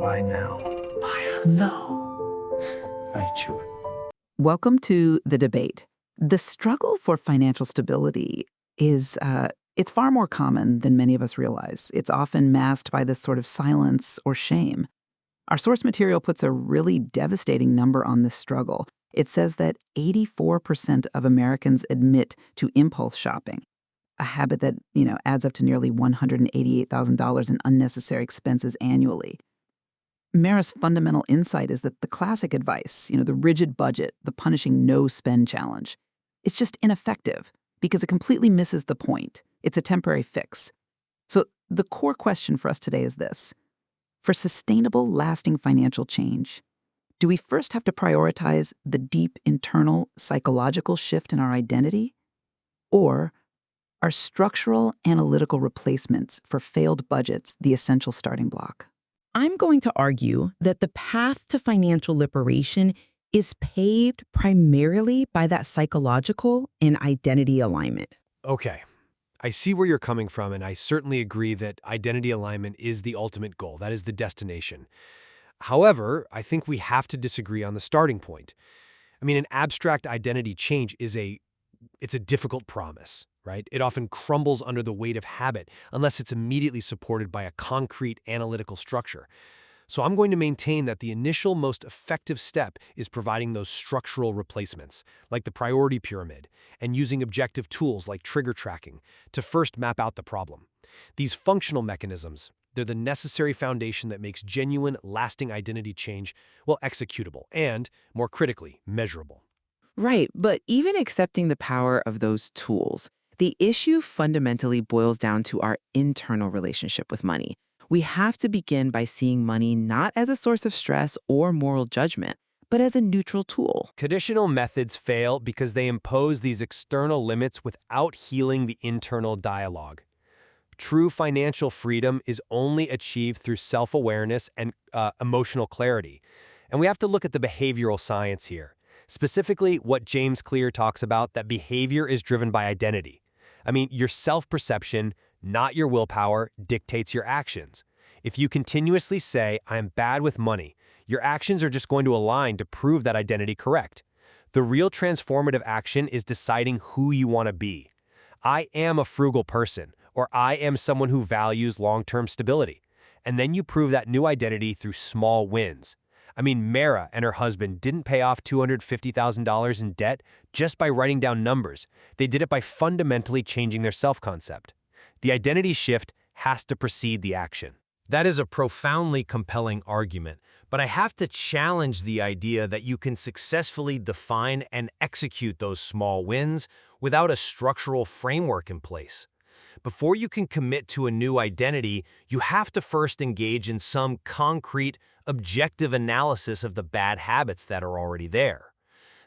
Buy now. No. I chew it. Welcome to The Debate. The struggle for financial stability is, it's far more common than many of us realize. It's often masked by this sort of silence or shame. Our source material puts a really devastating number on this struggle. It says that 84% of Americans admit to impulse shopping, a habit that, adds up to nearly $188,000 in unnecessary expenses annually. Mara's fundamental insight is that the classic advice, the rigid budget, the punishing no-spend challenge, it's just ineffective because it completely misses the point. It's a temporary fix. So the core question for us today is this. For sustainable, lasting financial change, do we first have to prioritize the deep internal psychological shift in our identity? Or are structural analytical replacements for failed budgets the essential starting block? I'm going to argue that the path to financial liberation is paved primarily by that psychological and identity alignment. Okay, I see where you're coming from, and I certainly agree that identity alignment is the ultimate goal. That is the destination. However, I think we have to disagree on the starting point. An abstract identity change it's a difficult promise, right? It often crumbles under the weight of habit unless it's immediately supported by a concrete analytical structure. So I'm going to maintain that the initial most effective step is providing those structural replacements, like the priority pyramid, and using objective tools like trigger tracking to first map out the problem. These functional mechanisms, they're the necessary foundation that makes genuine, lasting identity change, executable and, more critically, measurable. Right, but even accepting the power of those tools, the issue fundamentally boils down to our internal relationship with money. We have to begin by seeing money not as a source of stress or moral judgment, but as a neutral tool. Traditional methods fail because they impose these external limits without healing the internal dialogue. True financial freedom is only achieved through self-awareness and emotional clarity. And we have to look at the behavioral science here. Specifically, what James Clear talks about, that behavior is driven by identity. Your self-perception, not your willpower, dictates your actions. If you continuously say, I'm bad with money, your actions are just going to align to prove that identity correct. The real transformative action is deciding who you want to be. I am a frugal person, or I am someone who values long-term stability. And then you prove that new identity through small wins. Mara and her husband didn't pay off $250,000 in debt just by writing down numbers. They did it by fundamentally changing their self-concept. The identity shift has to precede the action. That is a profoundly compelling argument, but I have to challenge the idea that you can successfully define and execute those small wins without a structural framework in place. Before you can commit to a new identity, you have to first engage in some concrete, objective analysis of the bad habits that are already there.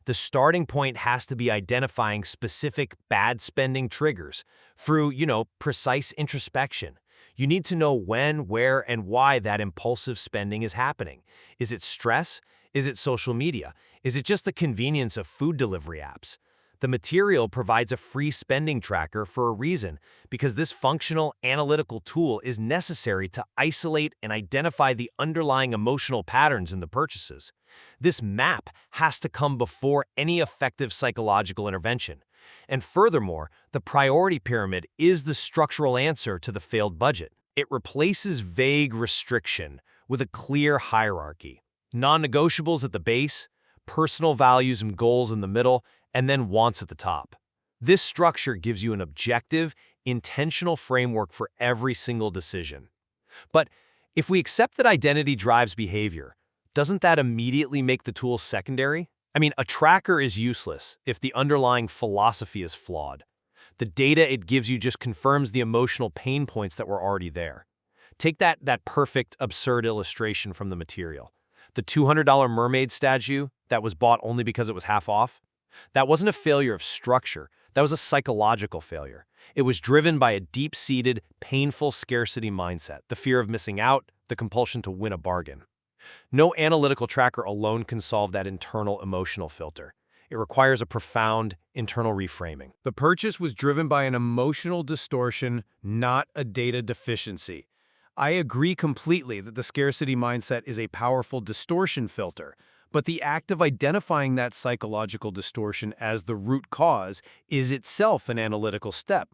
The starting point has to be identifying specific bad spending triggers through, precise introspection. You need to know when, where, and why that impulsive spending is happening. Is it stress? Is it social media? Is it just the convenience of food delivery apps? The material provides a free spending tracker for a reason, because this functional analytical tool is necessary to isolate and identify the underlying emotional patterns in the purchases. This map has to come before any effective psychological intervention. And furthermore, the priority pyramid is the structural answer to the failed budget. It replaces vague restriction with a clear hierarchy. Non-negotiables at the base, personal values and goals in the middle, and then wants at the top. This structure gives you an objective, intentional framework for every single decision. But if we accept that identity drives behavior, doesn't that immediately make the tool secondary? A tracker is useless if the underlying philosophy is flawed. The data it gives you just confirms the emotional pain points that were already there. Take that perfect, absurd illustration from the material. The $200 mermaid statue that was bought only because it was half off. That wasn't a failure of structure. That was a psychological failure. It was driven by a deep-seated, painful scarcity mindset, the fear of missing out, the compulsion to win a bargain. No analytical tracker alone can solve that internal emotional filter. It requires a profound internal reframing. The purchase was driven by an emotional distortion, not a data deficiency. I agree completely that the scarcity mindset is a powerful distortion filter, but the act of identifying that psychological distortion as the root cause is itself an analytical step.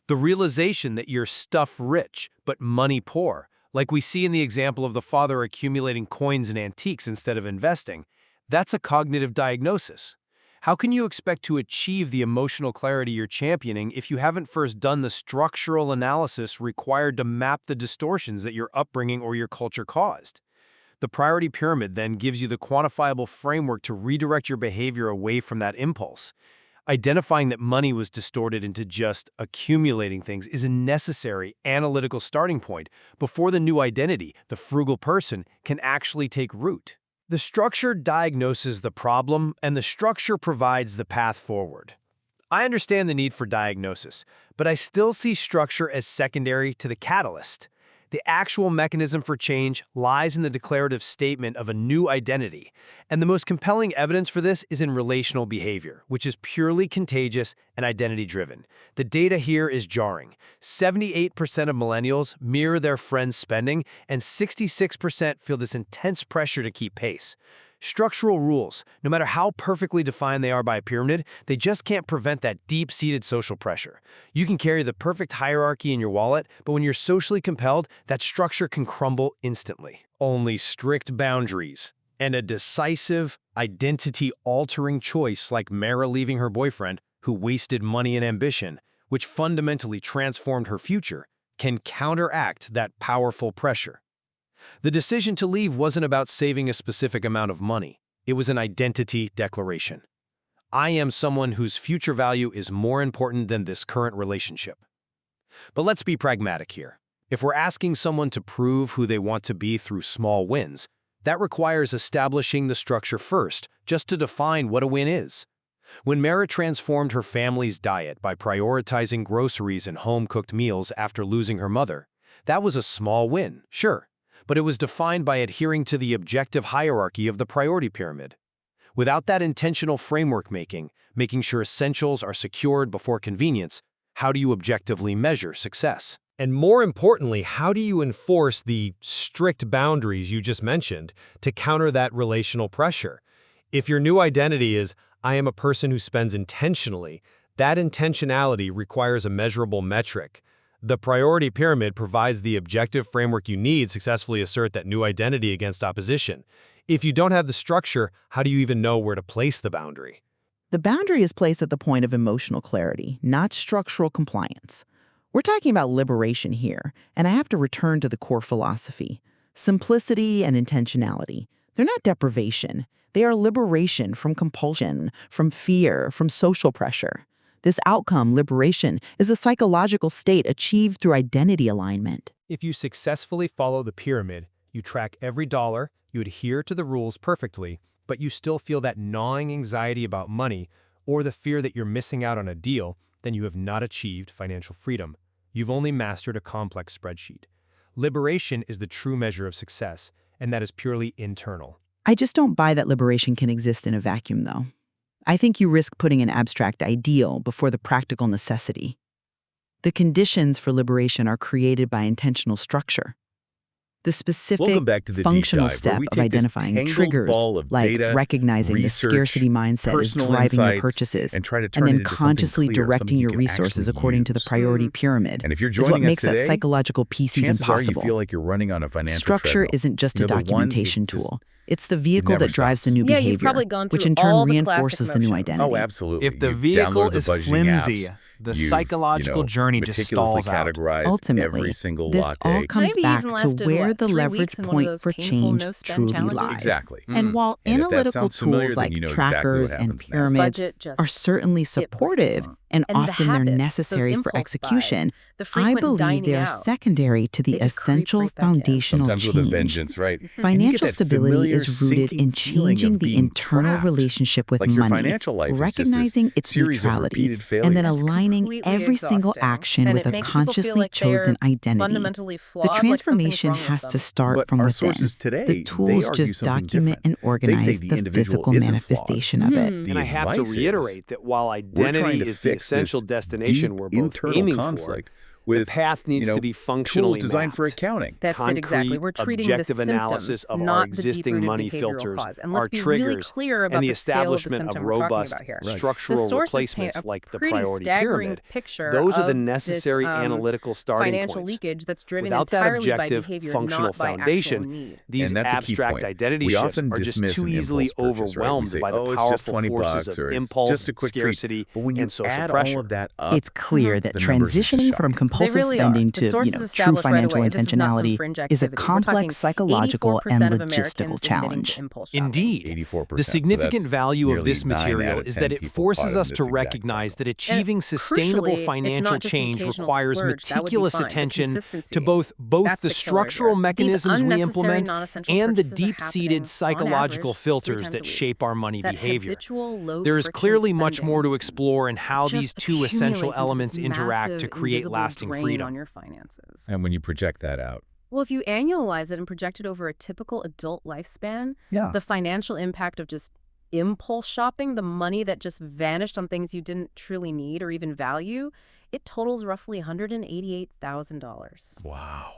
The realization that you're stuff rich, but money poor, like we see in the example of the father accumulating coins and antiques instead of investing, that's a cognitive diagnosis. How can you expect to achieve the emotional clarity you're championing if you haven't first done the structural analysis required to map the distortions that your upbringing or your culture caused? The priority pyramid then gives you the quantifiable framework to redirect your behavior away from that impulse. Identifying that money was distorted into just accumulating things is a necessary analytical starting point before the new identity, the frugal person, can actually take root. The structure diagnoses the problem, and the structure provides the path forward. I understand the need for diagnosis, but I still see structure as secondary to the catalyst. The actual mechanism for change lies in the declarative statement of a new identity, and the most compelling evidence for this is in relational behavior, which is purely contagious and identity-driven. The data here is jarring. 78% of millennials mirror their friends' spending, and 66% feel this intense pressure to keep pace. Structural rules, no matter how perfectly defined they are by a pyramid, they just can't prevent that deep-seated social pressure. You can carry the perfect hierarchy in your wallet, but when you're socially compelled, that structure can crumble instantly. Only strict boundaries and a decisive, identity-altering choice like Mara leaving her boyfriend, who wasted money and ambition, which fundamentally transformed her future, can counteract that powerful pressure. The decision to leave wasn't about saving a specific amount of money. It was an identity declaration. I am someone whose future value is more important than this current relationship. But let's be pragmatic here. If we're asking someone to prove who they want to be through small wins, that requires establishing the structure first, just to define what a win is. When Mara transformed her family's diet by prioritizing groceries and home-cooked meals after losing her mother, that was a small win, sure. But it was defined by adhering to the objective hierarchy of the priority pyramid. Without that intentional framework making sure essentials are secured before convenience, how do you objectively measure success? And more importantly, how do you enforce the strict boundaries you just mentioned to counter that relational pressure? If your new identity is, I am a person who spends intentionally, that intentionality requires a measurable metric. The priority pyramid provides the objective framework you need to successfully assert that new identity against opposition. If you don't have the structure, how do you even know where to place the boundary? The boundary is placed at the point of emotional clarity, not structural compliance. We're talking about liberation here, and I have to return to the core philosophy. Simplicity and intentionality. They're not deprivation. They are liberation from compulsion, from fear, from social pressure. This outcome, liberation, is a psychological state achieved through identity alignment. If you successfully follow the pyramid, you track every dollar, you adhere to the rules perfectly, but you still feel that gnawing anxiety about money or the fear that you're missing out on a deal, then you have not achieved financial freedom. You've only mastered a complex spreadsheet. Liberation is the true measure of success, and that is purely internal. I just don't buy that liberation can exist in a vacuum, though. I think you risk putting an abstract ideal before the practical necessity. The conditions for liberation are created by intentional structure. The specific functional step of identifying triggers, like recognizing the scarcity mindset is driving your purchases, and then consciously directing your resources according to the priority pyramid, is what makes that psychological piece even possible. Structure isn't just a documentation tool. It's the vehicle that drives the new behavior, which in turn reinforces the new identity. Oh, absolutely. If the vehicle is flimsy, the psychological journey just stalls out. Ultimately, this all comes back to where the leverage point for change truly lies. Exactly. And while analytical tools like trackers and pyramids are certainly supportive, and often they're necessary for execution, I believe they are secondary to the essential foundational Sometimes with a change. vengeance, right? Financial stability is rooted in changing the internal trapped. relationship with Like your money, financial life is just this recognizing its series of neutrality, repeated and then failures. aligning completely every single exhausting, action and with it a makes people feel consciously like they're chosen identity. fundamentally flawed, The like something's transformation wrong with has them. to start But from our within. sources today, The they tools argue just something document and different. organize the the individual physical isn't manifestation of it. The And I have to advice is, reiterate that while we're trying identity to is the fix essential this destination deep we're both internal aiming conflict for, with the path needs to be functionally tools designed for mapped. accounting. That's it exactly. We're treating the objective symptoms, analysis of our not the existing deep-rooted money behavioral filters, cause. And our let's be really triggers, clear about and the the scale of the establishment of symptom we're talking robust about here. structural The sources replacements paint a like the pretty priority staggering pyramid. picture Those are the of necessary this, analytical starting financial points. leakage that's driven Without that entirely by objective, behavior, functional not by actual foundation, need. these And that's a key abstract point. identity We shifts often are just dismiss too an easily impulse purchase, right? We overwhelmed say, by the "Oh, it's just powerful 20 forces bucks," of or it's impulse, just a quick treat. scarcity, But when you and social add pressure. all of that up, It's clear that the numbers are just transitioning from shocking. compulsive They really spending are. The to, sources true established right financial away. This is not some intentionality fringe is a activity. We're talking complex psychological 84% and of logistical Americans admitting to challenge. impulse shopping. Indeed. 84%. The So significant that's value of nearly this 9 out material of is 10 that it people forces caught in us this to exact recognize cycle. that achieving sustainable crucially, it's financial not just the change occasional requires splurge. That would be meticulous fine. The attention consistency, to both that's the the killer structural here. These mechanisms we unnecessary implement non-essential and the purchases are deep-seated happening, on psychological average, 3 filters times that a week. shape our money That behavior. habitual, There is low-friction clearly much spending more to explore in how these just two essential accumulates into elements this interact to massive, create invisible lasting drain freedom. on your finances. And when you project that out, Well, if you annualize it and project it over a typical adult lifespan, Yeah. the financial impact of just impulse shopping, the money that just vanished on things you didn't truly need or even value, it totals roughly $188,000. wow.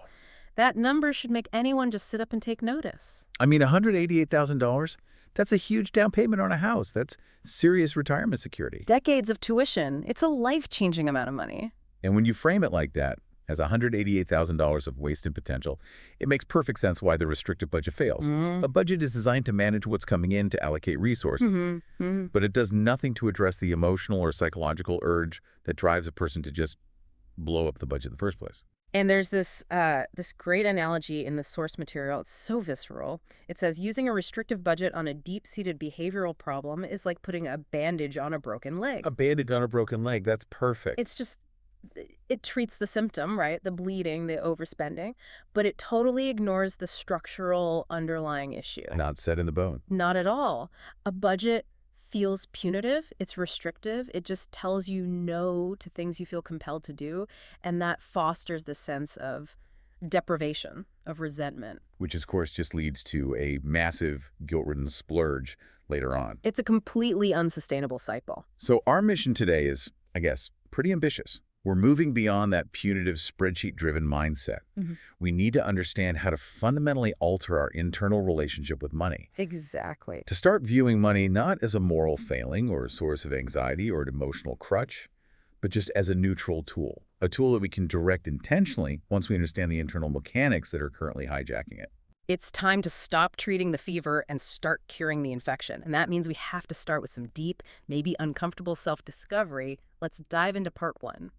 That number should make anyone just sit up and take notice. I mean, $188,000, that's a huge down payment on a house. That's serious retirement security. Decades of tuition, it's a life-changing amount of money. And when you frame it like that, as $188,000 of wasted potential, it makes perfect sense why the restrictive budget fails. A budget is designed to manage what's coming in to allocate resources, but it does nothing to address the emotional or psychological urge that drives a person to just blow up the budget in the first place. And there's this great analogy in the source material. It's so visceral. It says, using a restrictive budget on a deep-seated behavioral problem is like putting a bandage on a broken leg. A bandage on a broken leg, that's perfect. It's just, it treats the symptom, right? The bleeding, the overspending, but it totally ignores the structural underlying issue. Not set in the bone. Not at all. A budget feels punitive, it's restrictive, it just tells you no to things you feel compelled to do, and that fosters the sense of deprivation, of resentment. Which, of course, just leads to a massive guilt-ridden splurge later on. It's a completely unsustainable cycle. So our mission today is, I guess, pretty ambitious. We're moving beyond that punitive spreadsheet-driven mindset. We need to understand how to fundamentally alter our internal relationship with money. Exactly. To start viewing money not as a moral failing or a source of anxiety or an emotional crutch, but just as a neutral tool. A tool that we can direct intentionally once we understand the internal mechanics that are currently hijacking it. It's time to stop treating the fever and start curing the infection. And that means we have to start with some deep, maybe uncomfortable self-discovery. Let's dive into part 1.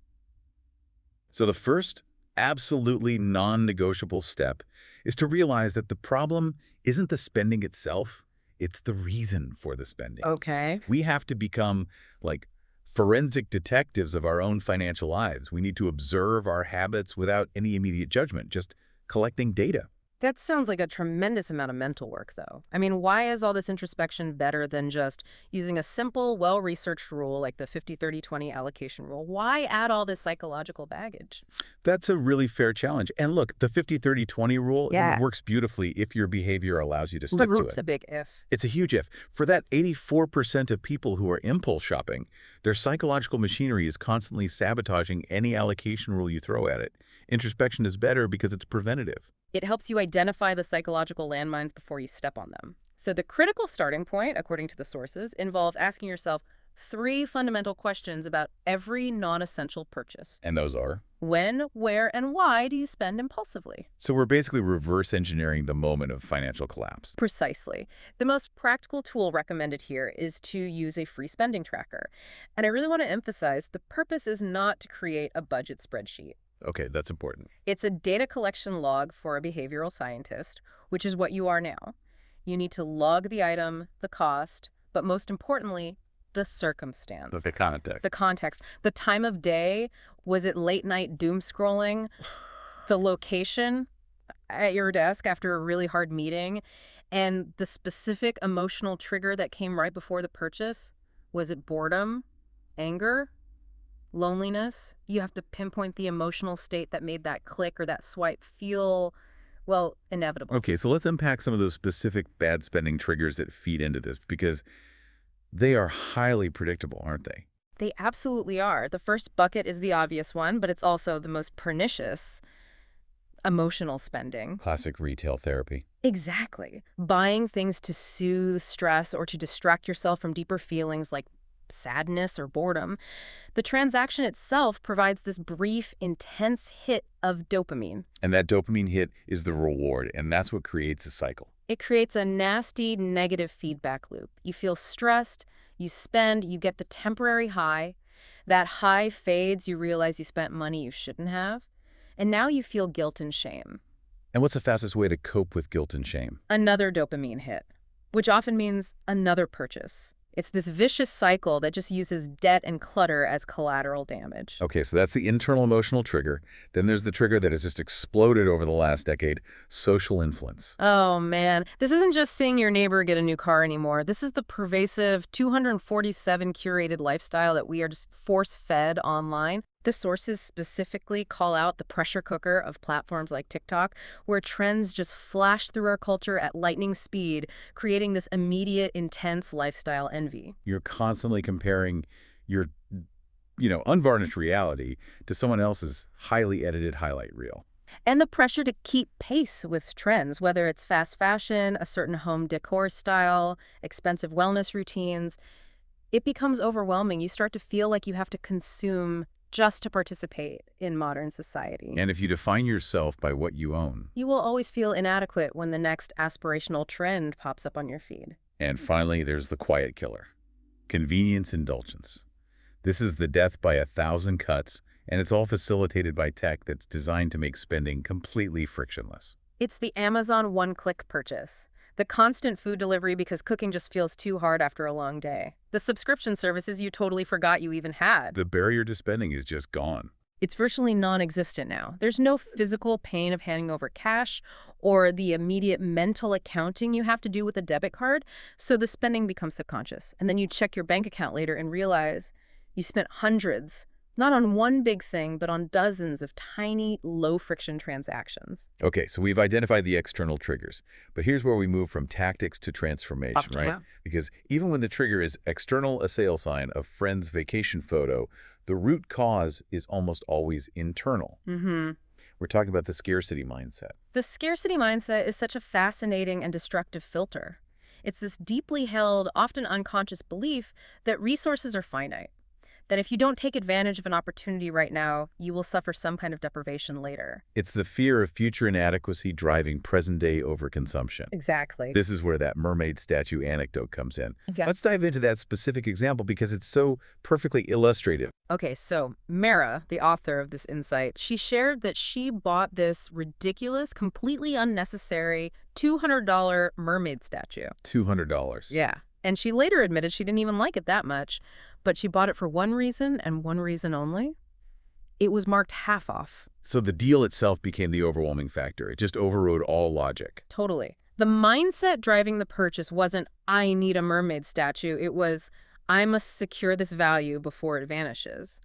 So the first, absolutely non-negotiable step is to realize that the problem isn't the spending itself, it's the reason for the spending. Okay. We have to become like forensic detectives of our own financial lives. We need to observe our habits without any immediate judgment, just collecting data. That sounds like a tremendous amount of mental work, though. I mean, why is all this introspection better than just using a simple, well-researched rule like the 50-30-20 allocation rule? Why add all this psychological baggage? That's a really fair challenge. And look, the 50-30-20 rule it works beautifully if your behavior allows you to stick to it. It's a big if. It's a huge if. For that 84% of people who are impulse shopping, their psychological machinery is constantly sabotaging any allocation rule you throw at it. Introspection is better because it's preventative. It helps you identify the psychological landmines before you step on them. So the critical starting point, according to the sources, involves asking yourself 3 fundamental questions about every non-essential purchase. And those are? When, where, and why do you spend impulsively? So we're basically reverse engineering the moment of financial collapse. Precisely. The most practical tool recommended here is to use a free spending tracker. And I really want to emphasize the purpose is not to create a budget spreadsheet. Okay, that's important. It's a data collection log for a behavioral scientist, which is what you are now. You need to log the item, the cost, but most importantly, the circumstance. The context. The context. The time of day. Was it late night doom scrolling? The location at your desk after a really hard meeting? And the specific emotional trigger that came right before the purchase? Was it boredom? Anger? Loneliness? You have to pinpoint the emotional state that made that click or that swipe feel, well, inevitable. Okay, so let's unpack some of those specific bad spending triggers that feed into this because they are highly predictable, aren't they? They absolutely are. The first bucket is the obvious one, but it's also the most pernicious: emotional spending. Classic retail therapy. Exactly. Buying things to soothe stress or to distract yourself from deeper feelings like sadness or boredom. The transaction itself provides this brief, intense hit of dopamine. And that dopamine hit is the reward, and that's what creates a cycle. It creates a nasty, negative feedback loop. You feel stressed, you spend, you get the temporary high. That high fades, you realize you spent money you shouldn't have, and now you feel guilt and shame. And what's the fastest way to cope with guilt and shame? Another dopamine hit, which often means another purchase. It's this vicious cycle that just uses debt and clutter as collateral damage. Okay, so that's the internal emotional trigger. Then there's the trigger that has just exploded over the last decade, social influence. Oh, man. This isn't just seeing your neighbor get a new car anymore. This is the pervasive 247 curated lifestyle that we are just force-fed online. The sources specifically call out the pressure cooker of platforms like TikTok, where trends just flash through our culture at lightning speed, creating this immediate, intense lifestyle envy. You're constantly comparing your, unvarnished reality to someone else's highly edited highlight reel. And the pressure to keep pace with trends, whether it's fast fashion, a certain home decor style, expensive wellness routines, it becomes overwhelming. You start to feel like you have to consume just to participate in modern society. And if you define yourself by what you own. You will always feel inadequate when the next aspirational trend pops up on your feed. And finally, there's the quiet killer. Convenience indulgence. This is the death by 1,000 cuts, and it's all facilitated by tech that's designed to make spending completely frictionless. It's the Amazon one-click purchase. The constant food delivery because cooking just feels too hard after a long day. The subscription services you totally forgot you even had. The barrier to spending is just gone. It's virtually non-existent now. There's no physical pain of handing over cash or the immediate mental accounting you have to do with a debit card, so the spending becomes subconscious. And then you check your bank account later and realize you spent hundreds, not on one big thing, but on dozens of tiny, low-friction transactions. Okay, so we've identified the external triggers, but here's where we move from tactics to transformation, right? Because even when the trigger is external, a sale sign, a friend's vacation photo, the root cause is almost always internal. We're talking about the scarcity mindset. The scarcity mindset is such a fascinating and destructive filter. It's this deeply held, often unconscious belief that resources are finite, that if you don't take advantage of an opportunity right now, you will suffer some kind of deprivation later. It's the fear of future inadequacy driving present-day overconsumption. Exactly. This is where that mermaid statue anecdote comes in. Yeah. Let's dive into that specific example because it's so perfectly illustrative. Okay, so Mara, the author of this insight, she shared that she bought this ridiculous, completely unnecessary $200 mermaid statue. $200. Yeah. And she later admitted she didn't even like it that much, but she bought it for one reason and one reason only. It was marked half off. So the deal itself became the overwhelming factor. It just overrode all logic. Totally. The mindset driving the purchase wasn't, I need a mermaid statue. It was, I must secure this value before it vanishes.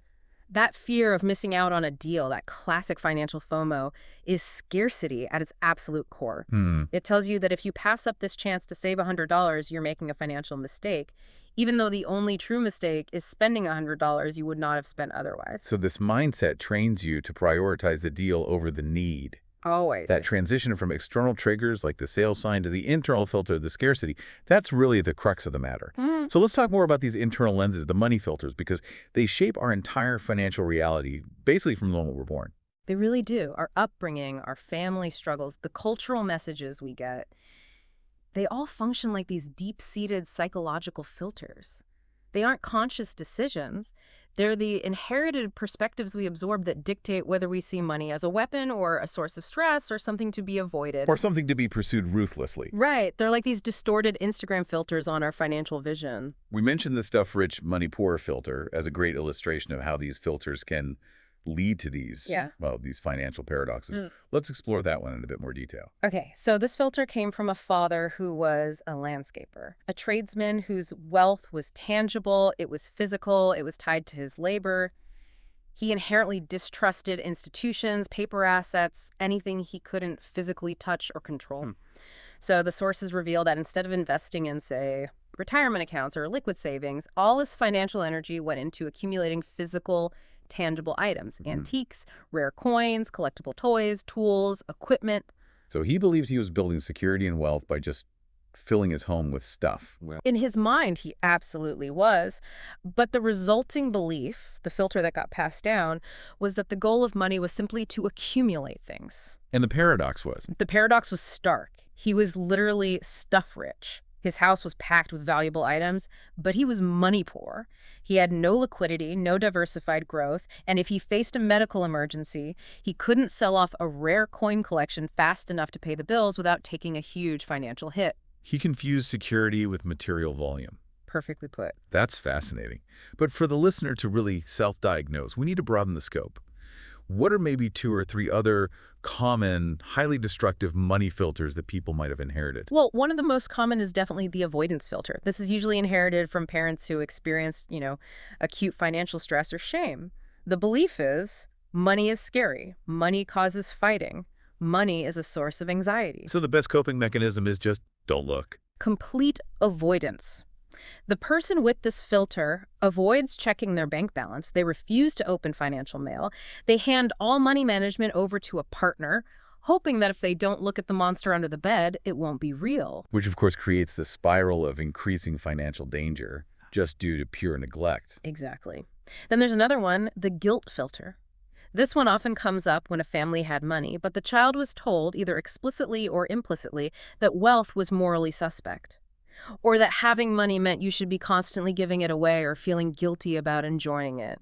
That fear of missing out on a deal, that classic financial FOMO, is scarcity at its absolute core. It tells you that if you pass up this chance to save $100, you're making a financial mistake, even though the only true mistake is spending $100 you would not have spent otherwise. So this mindset trains you to prioritize the deal over the need. Always. That transition from external triggers like the sale sign to the internal filter, the scarcity, that's really the crux of the matter. So let's talk more about these internal lenses, the money filters, because they shape our entire financial reality basically from the moment we're born. They really do. Our upbringing, our family struggles, the cultural messages we get, they all function like these deep-seated psychological filters. They aren't conscious decisions. They're the inherited perspectives we absorb that dictate whether we see money as a weapon or a source of stress or something to be avoided. Or something to be pursued ruthlessly. Right. They're like these distorted Instagram filters on our financial vision. We mentioned the stuff rich, money poor filter as a great illustration of how these filters can lead to these, these financial paradoxes. Let's explore that one in a bit more detail. Okay, so this filter came from a father who was a landscaper, a tradesman whose wealth was tangible, it was physical, it was tied to his labor. He inherently distrusted institutions, paper assets, anything he couldn't physically touch or control. So the sources reveal that instead of investing in, say, retirement accounts or liquid savings, all his financial energy went into accumulating physical, tangible items, antiques, rare coins, collectible toys, tools, equipment. So he believed he was building security and wealth by just filling his home with stuff. In his mind, he absolutely was. But the resulting belief, the filter that got passed down, was that the goal of money was simply to accumulate things. And the paradox was? The paradox was stark. He was literally stuff rich. His house was packed with valuable items, but he was money poor. He had no liquidity, no diversified growth, and if he faced a medical emergency, he couldn't sell off a rare coin collection fast enough to pay the bills without taking a huge financial hit. He confused security with material volume. Perfectly put. That's fascinating. But for the listener to really self-diagnose, we need to broaden the scope. What are maybe 2 or 3 other common, highly destructive money filters that people might have inherited? Well, one of the most common is definitely the avoidance filter. This is usually inherited from parents who experienced, acute financial stress or shame. The belief is money is scary. Money causes fighting. Money is a source of anxiety. So the best coping mechanism is just don't look. Complete avoidance. The person with this filter avoids checking their bank balance. They refuse to open financial mail. They hand all money management over to a partner, hoping that if they don't look at the monster under the bed, it won't be real. Which, of course, creates the spiral of increasing financial danger just due to pure neglect. Exactly. Then there's another one, the guilt filter. This one often comes up when a family had money, but the child was told, either explicitly or implicitly, that wealth was morally suspect, or that having money meant you should be constantly giving it away or feeling guilty about enjoying it.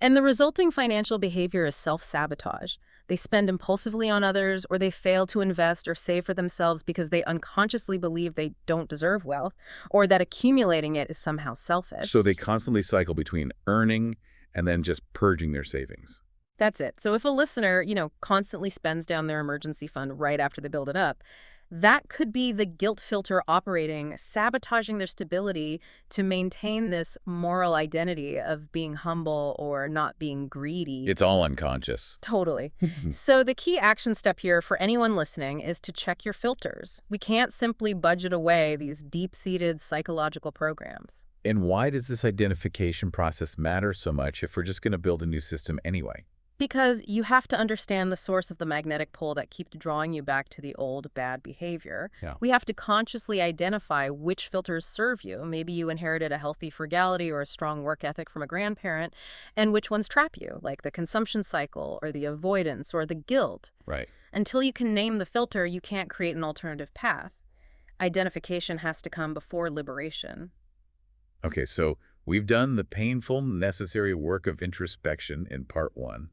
And the resulting financial behavior is self-sabotage. They spend impulsively on others, or they fail to invest or save for themselves because they unconsciously believe they don't deserve wealth, or that accumulating it is somehow selfish. So they constantly cycle between earning and then just purging their savings. That's it. So if a listener, constantly spends down their emergency fund right after they build it up, that could be the guilt filter operating, sabotaging their stability to maintain this moral identity of being humble or not being greedy. It's all unconscious. Totally. So the key action step here for anyone listening is to check your filters. We can't simply budget away these deep-seated psychological programs. And why does this identification process matter so much if we're just going to build a new system anyway? Because you have to understand the source of the magnetic pull that keeps drawing you back to the old bad behavior. Yeah. We have to consciously identify which filters serve you. Maybe you inherited a healthy frugality or a strong work ethic from a grandparent, and which ones trap you, like the consumption cycle or the avoidance or the guilt. Right. Until you can name the filter, you can't create an alternative path. Identification has to come before liberation. Okay, so we've done the painful, necessary work of introspection in part 1.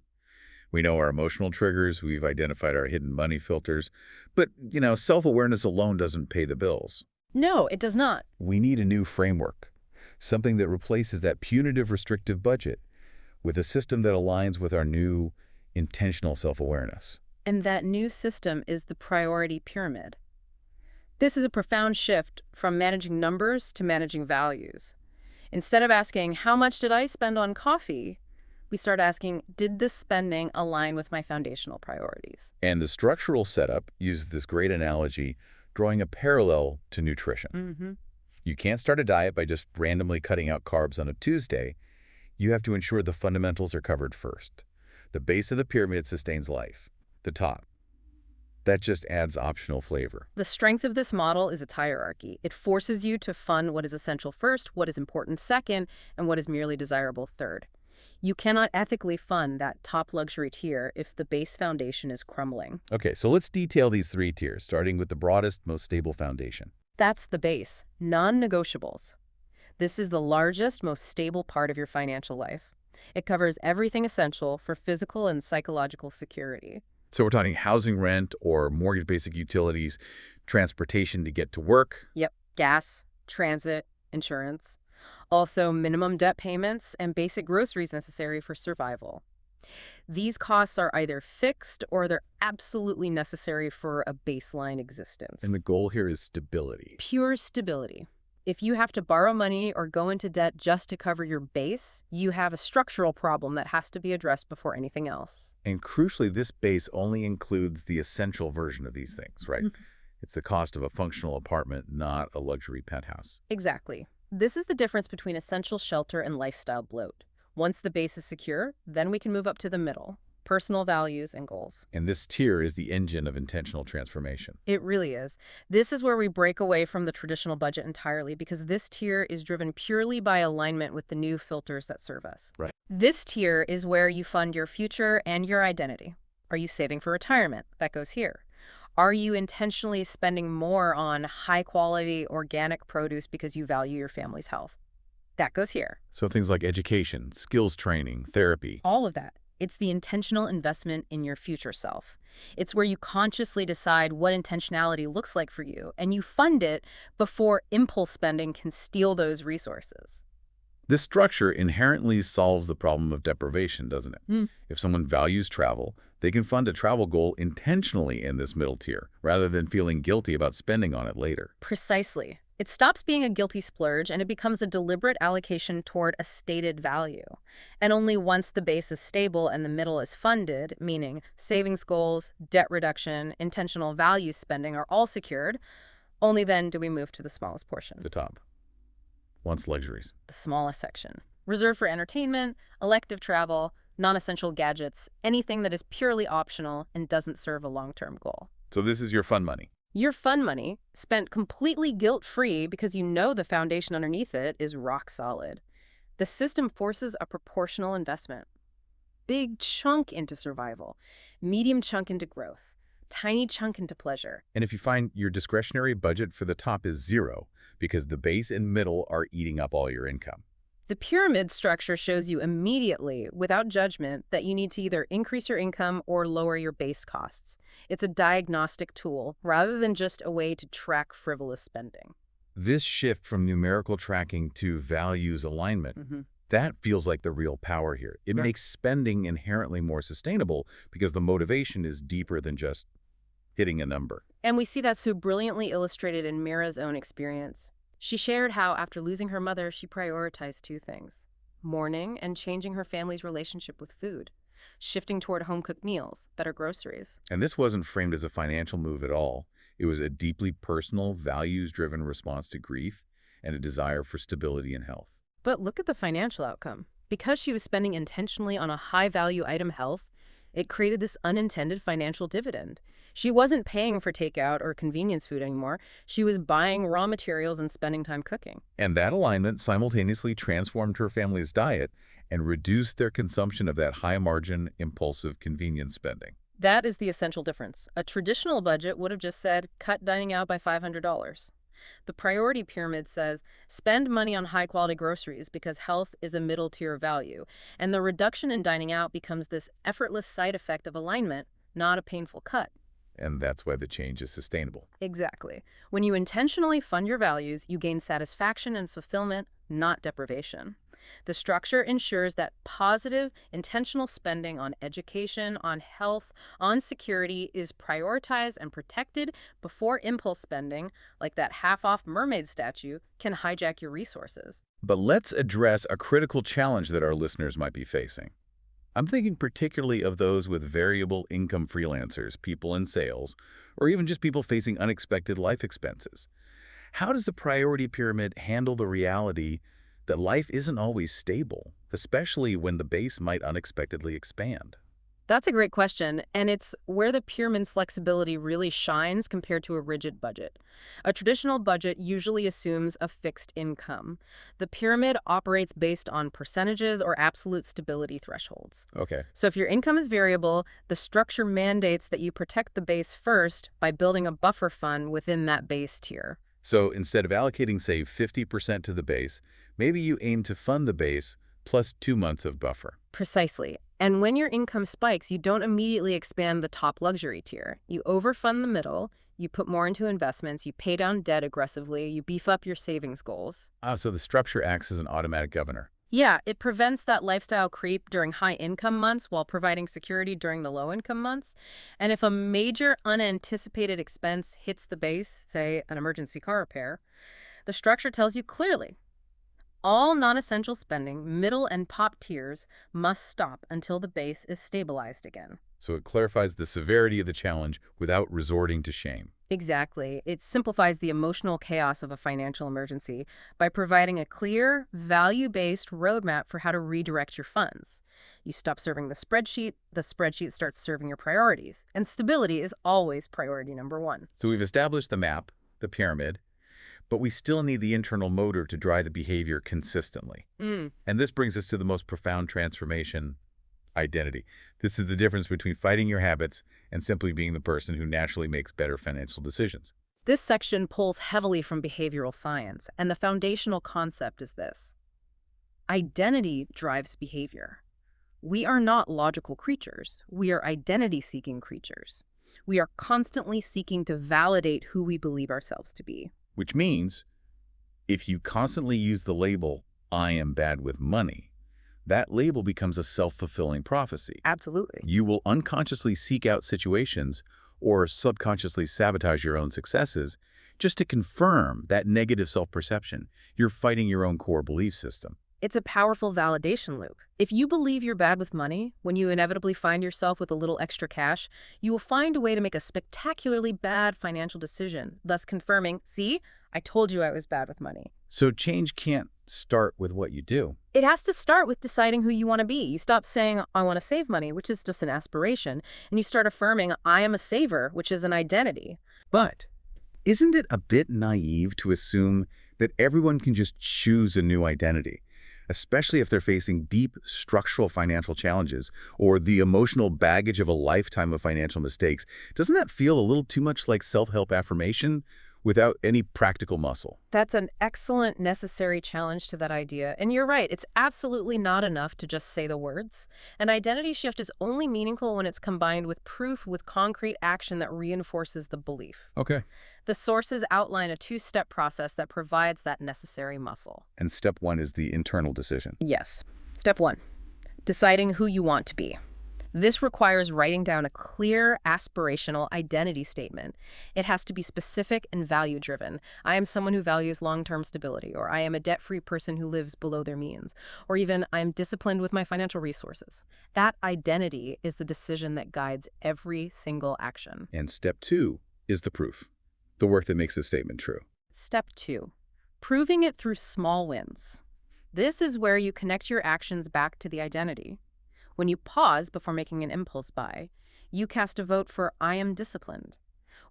We know our emotional triggers, we've identified our hidden money filters, but, self-awareness alone doesn't pay the bills. No, it does not. We need a new framework, something that replaces that punitive, restrictive budget with a system that aligns with our new, intentional self-awareness. And that new system is the priority pyramid. This is a profound shift from managing numbers to managing values. Instead of asking, how much did I spend on coffee? We start asking, did this spending align with my foundational priorities? And the structural setup uses this great analogy, drawing a parallel to nutrition. You can't start a diet by just randomly cutting out carbs on a Tuesday. You have to ensure the fundamentals are covered first. The base of the pyramid sustains life. The top. That just adds optional flavor. The strength of this model is its hierarchy. It forces you to fund what is essential first, what is important second, and what is merely desirable third. You cannot ethically fund that top luxury tier if the base foundation is crumbling. Okay, so let's detail these 3 tiers, starting with the broadest, most stable foundation. That's the base, non-negotiables. This is the largest, most stable part of your financial life. It covers everything essential for physical and psychological security. So we're talking housing, rent, or mortgage basic utilities, transportation to get to work. Yep, gas, transit, insurance. Also, minimum debt payments and basic groceries necessary for survival. These costs are either fixed or they're absolutely necessary for a baseline existence. And the goal here is stability. Pure stability. If you have to borrow money or go into debt just to cover your base, you have a structural problem that has to be addressed before anything else. And crucially, this base only includes the essential version of these things, right? It's the cost of a functional apartment, not a luxury penthouse. Exactly. This is the difference between essential shelter and lifestyle bloat. Once the base is secure, then we can move up to the middle, personal values and goals. And this tier is the engine of intentional transformation. It really is. This is where we break away from the traditional budget entirely because this tier is driven purely by alignment with the new filters that serve us. Right. This tier is where you fund your future and your identity. Are you saving for retirement? That goes here. Are you intentionally spending more on high-quality organic produce because you value your family's health? That goes here. So things like education, skills training, therapy. All of that. It's the intentional investment in your future self. It's where you consciously decide what intentionality looks like for you, and you fund it before impulse spending can steal those resources. This structure inherently solves the problem of deprivation, doesn't it? If someone values travel, they can fund a travel goal intentionally in this middle tier, rather than feeling guilty about spending on it later. Precisely. It stops being a guilty splurge and it becomes a deliberate allocation toward a stated value. And only once the base is stable and the middle is funded, meaning savings goals, debt reduction, intentional value spending are all secured, only then do we move to the smallest portion. The top. Once luxuries. The smallest section. Reserved for entertainment, elective travel, non-essential gadgets, anything that is purely optional and doesn't serve a long-term goal. So this is your fun money. Your fun money, spent completely guilt-free because you know the foundation underneath it is rock solid. The system forces a proportional investment. Big chunk into survival, medium chunk into growth, tiny chunk into pleasure. And if you find your discretionary budget for the top is zero, because the base and middle are eating up all your income. The pyramid structure shows you immediately, without judgment, that you need to either increase your income or lower your base costs. It's a diagnostic tool, rather than just a way to track frivolous spending. This shift from numerical tracking to values alignment, that feels like the real power here. It makes spending inherently more sustainable because the motivation is deeper than just hitting a number. And we see that so brilliantly illustrated in Mira's own experience. She shared how, after losing her mother, she prioritized two things: mourning and changing her family's relationship with food, shifting toward home-cooked meals, better groceries. And this wasn't framed as a financial move at all. It was a deeply personal, values-driven response to grief and a desire for stability and health. But look at the financial outcome. Because she was spending intentionally on a high-value item, health, it created this unintended financial dividend. She wasn't paying for takeout or convenience food anymore. She was buying raw materials and spending time cooking. And that alignment simultaneously transformed her family's diet and reduced their consumption of that high-margin, impulsive convenience spending. That is the essential difference. A traditional budget would have just said, cut dining out by $500. The priority pyramid says, spend money on high-quality groceries because health is a middle-tier value. And the reduction in dining out becomes this effortless side effect of alignment, not a painful cut. And that's why the change is sustainable. Exactly. When you intentionally fund your values, you gain satisfaction and fulfillment, not deprivation. The structure ensures that positive, intentional spending on education, on health, on security is prioritized and protected before impulse spending, like that half-off mermaid statue, can hijack your resources. But let's address a critical challenge that our listeners might be facing. I'm thinking particularly of those with variable income freelancers, people in sales, or even just people facing unexpected life expenses. How does the priority pyramid handle the reality that life isn't always stable, especially when the base might unexpectedly expand? That's a great question, and it's where the pyramid's flexibility really shines compared to a rigid budget. A traditional budget usually assumes a fixed income. The pyramid operates based on percentages or absolute stability thresholds. Okay. So if your income is variable, the structure mandates that you protect the base first by building a buffer fund within that base tier. So instead of allocating, say, 50% to the base, maybe you aim to fund the base plus 2 months of buffer. Precisely. And when your income spikes, you don't immediately expand the top luxury tier. You overfund the middle, you put more into investments, you pay down debt aggressively, you beef up your savings goals. So the structure acts as an automatic governor. Yeah, it prevents that lifestyle creep during high-income months while providing security during the low-income months. And if a major unanticipated expense hits the base, say an emergency car repair, the structure tells you clearly, All non-essential spending, middle and top tiers, must stop until the base is stabilized again. So it clarifies the severity of the challenge without resorting to shame. Exactly. It simplifies the emotional chaos of a financial emergency by providing a clear, value-based roadmap for how to redirect your funds. You stop serving the spreadsheet starts serving your priorities, and stability is always priority number one. So we've established the map, the pyramid, but we still need the internal motor to drive the behavior consistently. And this brings us to the most profound transformation: identity. This is the difference between fighting your habits and simply being the person who naturally makes better financial decisions. This section pulls heavily from behavioral science, and the foundational concept is this: identity drives behavior. We are not logical creatures. We are identity-seeking creatures. We are constantly seeking to validate who we believe ourselves to be. Which means, if you constantly use the label, "I am bad with money," that label becomes a self-fulfilling prophecy. Absolutely. You will unconsciously seek out situations or subconsciously sabotage your own successes just to confirm that negative self-perception. You're fighting your own core belief system. It's a powerful validation loop. If you believe you're bad with money, when you inevitably find yourself with a little extra cash, you will find a way to make a spectacularly bad financial decision, thus confirming, see, I told you I was bad with money. So change can't start with what you do. It has to start with deciding who you want to be. You stop saying, I want to save money, which is just an aspiration, and you start affirming, I am a saver, which is an identity. But isn't it a bit naive to assume that everyone can just choose a new identity, especially if they're facing deep structural financial challenges or the emotional baggage of a lifetime of financial mistakes? Doesn't that feel a little too much like self-help affirmation without any practical muscle? That's an excellent, necessary challenge to that idea. And you're right, it's absolutely not enough to just say the words. An identity shift is only meaningful when it's combined with proof, with concrete action that reinforces the belief. Okay. The sources outline a two-step process that provides that necessary muscle. And step one is the internal decision. Yes. Step one, deciding who you want to be. This requires writing down a clear, aspirational identity statement. It has to be specific and value-driven. I am someone who values long-term stability, or I am a debt-free person who lives below their means, or even I am disciplined with my financial resources. That identity is the decision that guides every single action. And step two is the proof, the work that makes this statement true. Step two, proving it through small wins. This is where you connect your actions back to the identity. When you pause before making an impulse buy, you cast a vote for I am disciplined.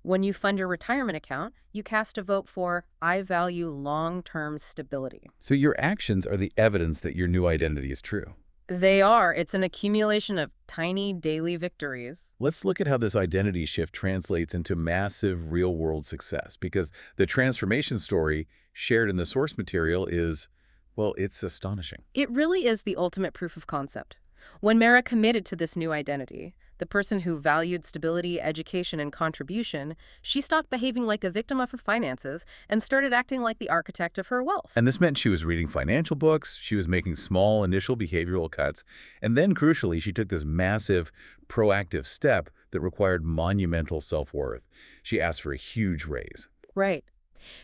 When you fund your retirement account, you cast a vote for I value long-term stability. So your actions are the evidence that your new identity is true. They are. It's an accumulation of tiny daily victories. Let's look at how this identity shift translates into massive real-world success, because the transformation story shared in the source material is, well, it's astonishing. It really is the ultimate proof of concept. When Mara committed to this new identity, the person who valued stability, education, and contribution, she stopped behaving like a victim of her finances and started acting like the architect of her wealth. And this meant she was reading financial books, she was making small initial behavioral cuts, and then crucially, she took this massive proactive step that required monumental self-worth. She asked for a huge raise. Right.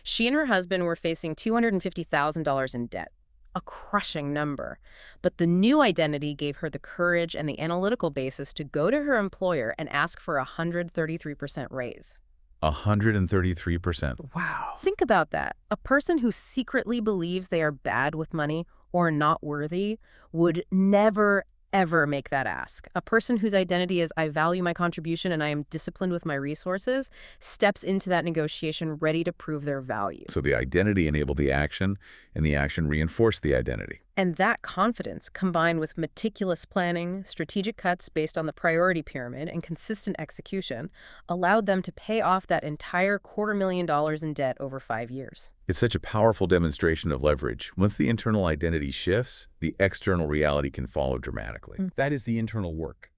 She and her husband were facing $250,000 in debt. A crushing number. But the new identity gave her the courage and the analytical basis to go to her employer and ask for a 133% raise. 133%. Wow. Think about that. A person who secretly believes they are bad with money or not worthy would never, ever make that ask. A person whose identity is I value my contribution and I am disciplined with my resources steps into that negotiation ready to prove their value. So the identity enabled the action, and the action reinforced the identity. And that confidence, combined with meticulous planning, strategic cuts based on the priority pyramid, and consistent execution, allowed them to pay off that entire $250,000 in debt over 5 years. It's such a powerful demonstration of leverage. Once the internal identity shifts, the external reality can follow dramatically. That is the internal work,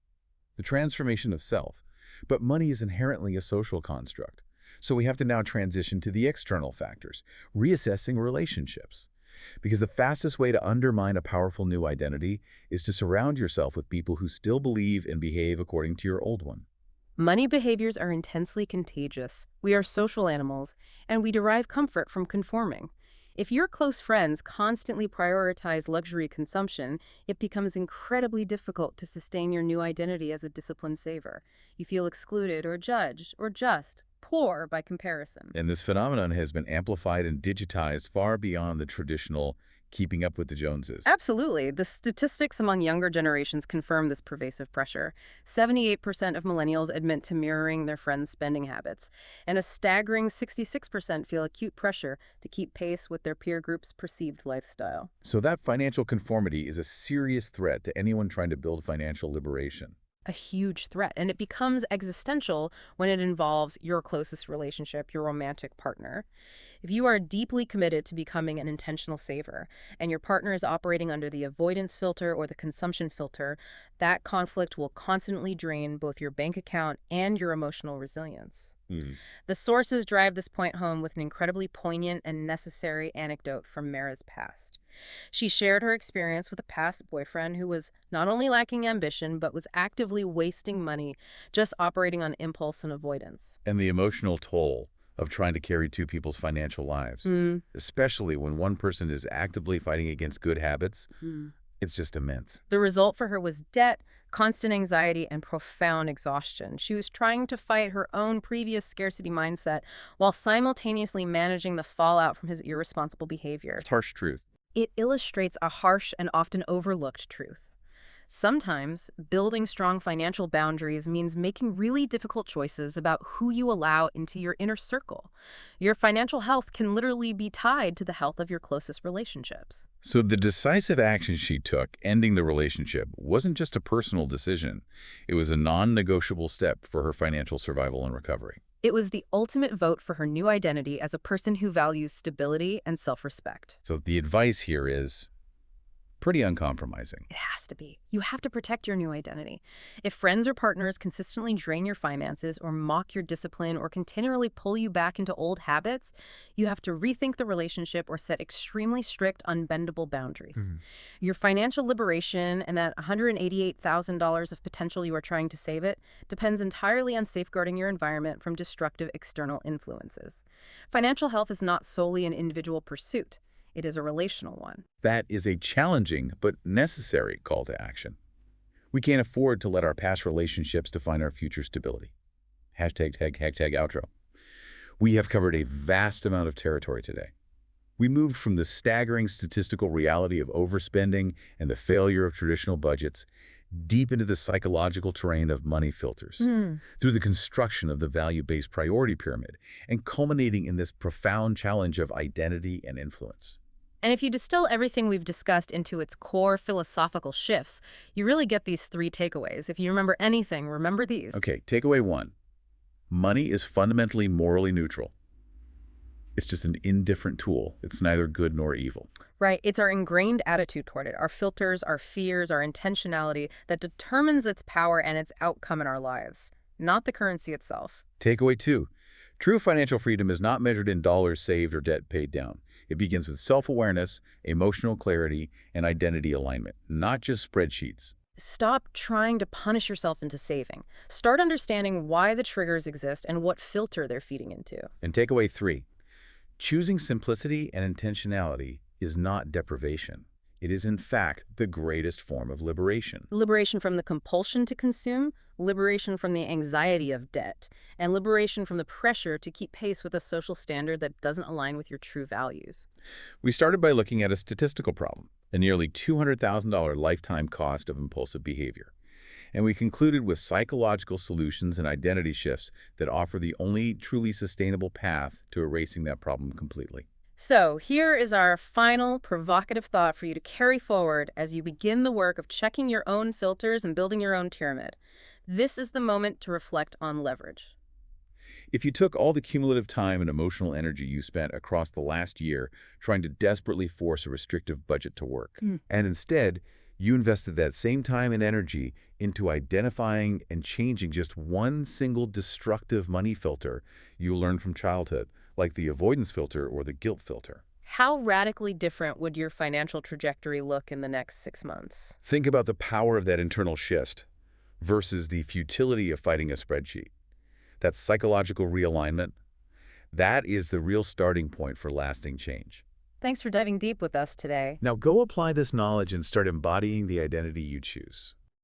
the transformation of self. But money is inherently a social construct. So we have to now transition to the external factors, reassessing relationships. Because the fastest way to undermine a powerful new identity is to surround yourself with people who still believe and behave according to your old one. Money behaviors are intensely contagious. We are social animals, and we derive comfort from conforming. If your close friends constantly prioritize luxury consumption, it becomes incredibly difficult to sustain your new identity as a disciplined saver. You feel excluded or judged or just poor by comparison. And this phenomenon has been amplified and digitized far beyond the traditional keeping up with the Joneses. Absolutely. The statistics among younger generations confirm this pervasive pressure. 78% of millennials admit to mirroring their friends' spending habits, and a staggering 66% feel acute pressure to keep pace with their peer group's perceived lifestyle. So that financial conformity is a serious threat to anyone trying to build financial liberation. A huge threat, and it becomes existential when it involves your closest relationship, your romantic partner. If you are deeply committed to becoming an intentional saver, and your partner is operating under the avoidance filter or the consumption filter, that conflict will constantly drain both your bank account and your emotional resilience. The sources drive this point home with an incredibly poignant and necessary anecdote from Mara's past. She shared her experience with a past boyfriend who was not only lacking ambition, but was actively wasting money, just operating on impulse and avoidance. And the emotional toll of trying to carry two people's financial lives, especially when one person is actively fighting against good habits, it's just immense. The result for her was debt, constant anxiety, and profound exhaustion. She was trying to fight her own previous scarcity mindset while simultaneously managing the fallout from his irresponsible behavior. It's harsh truth. It illustrates a harsh and often overlooked truth. Sometimes, building strong financial boundaries means making really difficult choices about who you allow into your inner circle. Your financial health can literally be tied to the health of your closest relationships. So the decisive action she took, ending the relationship, wasn't just a personal decision. It was a non-negotiable step for her financial survival and recovery. It was the ultimate vote for her new identity as a person who values stability and self-respect. So the advice here is pretty uncompromising. It has to be. You have to protect your new identity. If friends or partners consistently drain your finances or mock your discipline or continually pull you back into old habits, you have to rethink the relationship or set extremely strict, unbendable boundaries. Your financial liberation and that $188,000 of potential you are trying to save it depends entirely on safeguarding your environment from destructive external influences. Financial health is not solely an individual pursuit. It is a relational one. That is a challenging but necessary call to action. We can't afford to let our past relationships define our future stability. Hashtag outro. We have covered a vast amount of territory today. We moved from the staggering statistical reality of overspending and the failure of traditional budgets deep into the psychological terrain of money filters, through the construction of the value-based priority pyramid, and culminating in this profound challenge of identity and influence. And if you distill everything we've discussed into its core philosophical shifts, you really get these three takeaways. If you remember anything, remember these. Okay, takeaway 1. Money is fundamentally morally neutral. It's just an indifferent tool. It's neither good nor evil. Right. It's our ingrained attitude toward it, our filters, our fears, our intentionality that determines its power and its outcome in our lives, not the currency itself. Takeaway 2. True financial freedom is not measured in dollars saved or debt paid down. It begins with self-awareness, emotional clarity, and identity alignment, not just spreadsheets. Stop trying to punish yourself into saving. Start understanding why the triggers exist and what filter they're feeding into. And takeaway 3. Choosing simplicity and intentionality is not deprivation. It is, in fact, the greatest form of liberation. Liberation from the compulsion to consume, liberation from the anxiety of debt, and liberation from the pressure to keep pace with a social standard that doesn't align with your true values. We started by looking at a statistical problem, a nearly $200,000 lifetime cost of impulsive behavior. And we concluded with psychological solutions and identity shifts that offer the only truly sustainable path to erasing that problem completely. So here is our final provocative thought for you to carry forward as you begin the work of checking your own filters and building your own pyramid. This is the moment to reflect on leverage. If you took all the cumulative time and emotional energy you spent across the last year trying to desperately force a restrictive budget to work, and instead you invested that same time and energy into identifying and changing just one single destructive money filter you learned from childhood, like the avoidance filter or the guilt filter. How radically different would your financial trajectory look in the next 6 months? Think about the power of that internal shift versus the futility of fighting a spreadsheet. That psychological realignment, that is the real starting point for lasting change. Thanks for diving deep with us today. Now go apply this knowledge and start embodying the identity you choose.